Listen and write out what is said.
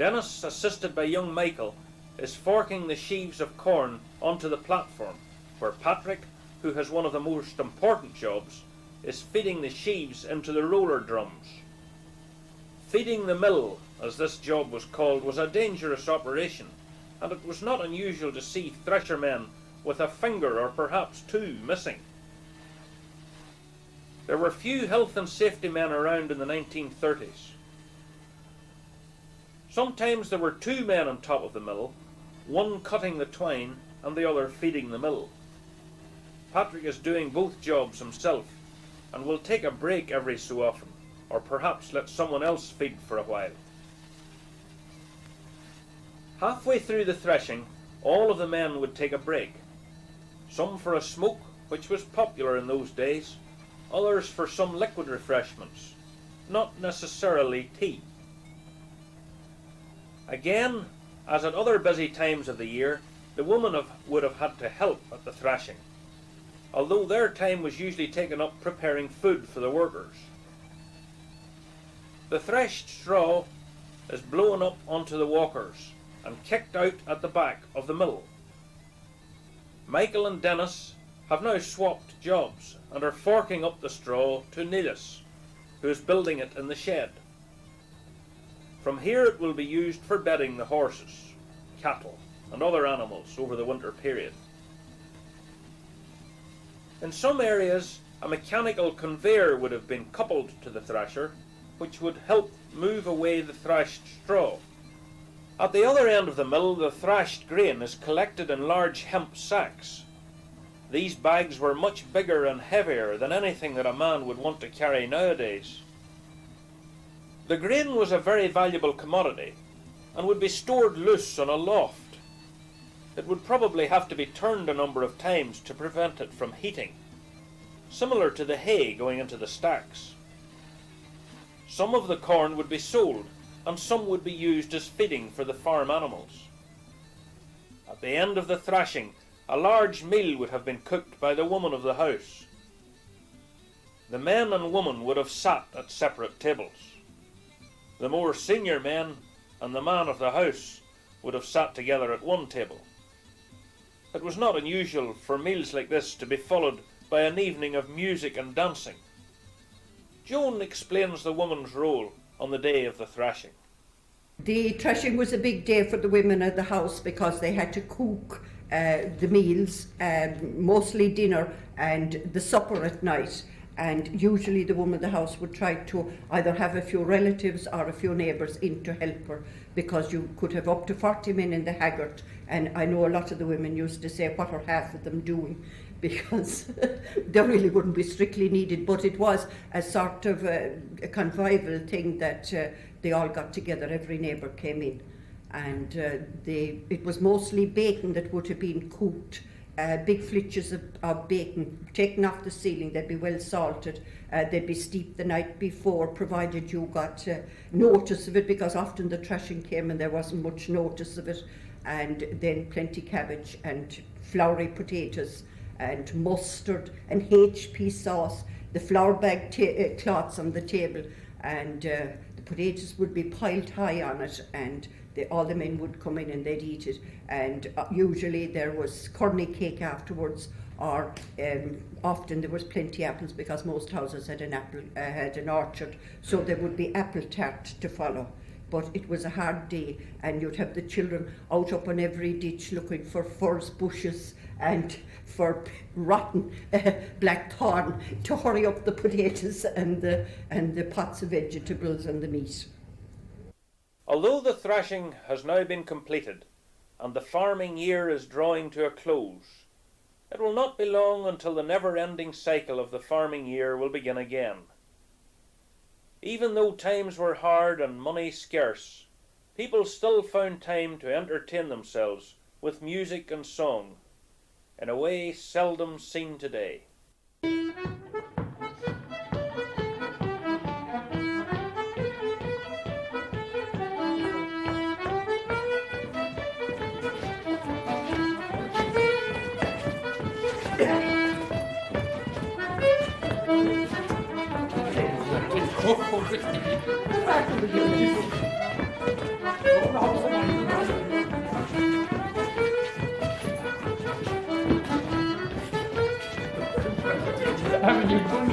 Dennis, assisted by young Michael, is forking the sheaves of corn onto the platform, where Patrick, who has one of the most important jobs, is feeding the sheaves into the roller drums. Feeding the mill, as this job was called, was a dangerous operation, and it was not unusual to see threshermen with a finger or perhaps two missing. There were few health and safety men around in the 1930s. Sometimes there were two men on top of the mill, one cutting the twine and the other feeding the mill. Patrick is doing both jobs himself and will take a break every so often, or perhaps let someone else feed for a while. Halfway through the threshing, all of the men would take a break. Some for a smoke, which was popular in those days, others for some liquid refreshments, not necessarily tea. Again, as at other busy times of the year, the women would have had to help at the thrashing, although their time was usually taken up preparing food for the workers. The threshed straw is blown up onto the walkers and kicked out at the back of the mill. Michael and Dennis have now swapped jobs and are forking up the straw to Niels, who is building it in the shed. From here it will be used for bedding the horses, cattle and other animals over the winter period. In some areas, a mechanical conveyor would have been coupled to the thresher, which would help move away the thrashed straw. At the other end of the mill, the thrashed grain is collected in large hemp sacks. These bags were much bigger and heavier than anything that a man would want to carry nowadays. The grain was a very valuable commodity and would be stored loose on a loft. It would probably have to be turned a number of times to prevent it from heating, similar to the hay going into the stacks. Some of the corn would be sold and some would be used as feeding for the farm animals. At the end of the thrashing, a large meal would have been cooked by the woman of the house. The men and women would have sat at separate tables. The more senior men and the man of the house would have sat together at one table. It was not unusual for meals like this to be followed by an evening of music and dancing. Joan explains the woman's role on the day of the thrashing. The threshing was a big day for the women of the house because they had to cook the meals, mostly dinner and the supper at night. And usually the woman of the house would try to either have a few relatives or a few neighbours in to help her, because you could have up to 40 men in the haggard. And I know a lot of the women used to say, what are half of them doing? Because they really wouldn't be strictly needed, but it was a sort of a convivial thing that they all got together, every neighbour came in. And it was mostly bacon that would have been cooked. Big flitches of bacon taken off the ceiling. They'd be well salted, they'd be steeped the night before, provided you got notice of it, because often the threshing came and there wasn't much notice of it. And then plenty cabbage and floury potatoes and mustard and HP sauce, the flour bag cloths on the table, and the potatoes would be piled high on it, and all the men would come in and they'd eat it. And usually there was corny cake afterwards, or often there was plenty apples, because most houses had an orchard, so there would be apple tart to follow. But it was a hard day, and you'd have the children out up on every ditch looking for furze bushes and for rotten blackthorn to hurry up the potatoes and the pots of vegetables and the meat. Although the thrashing has now been completed and the farming year is drawing to a close, it will not be long until the never-ending cycle of the farming year will begin again. Even though times were hard and money scarce, people still found time to entertain themselves with music and song, in a way seldom seen today. Good one.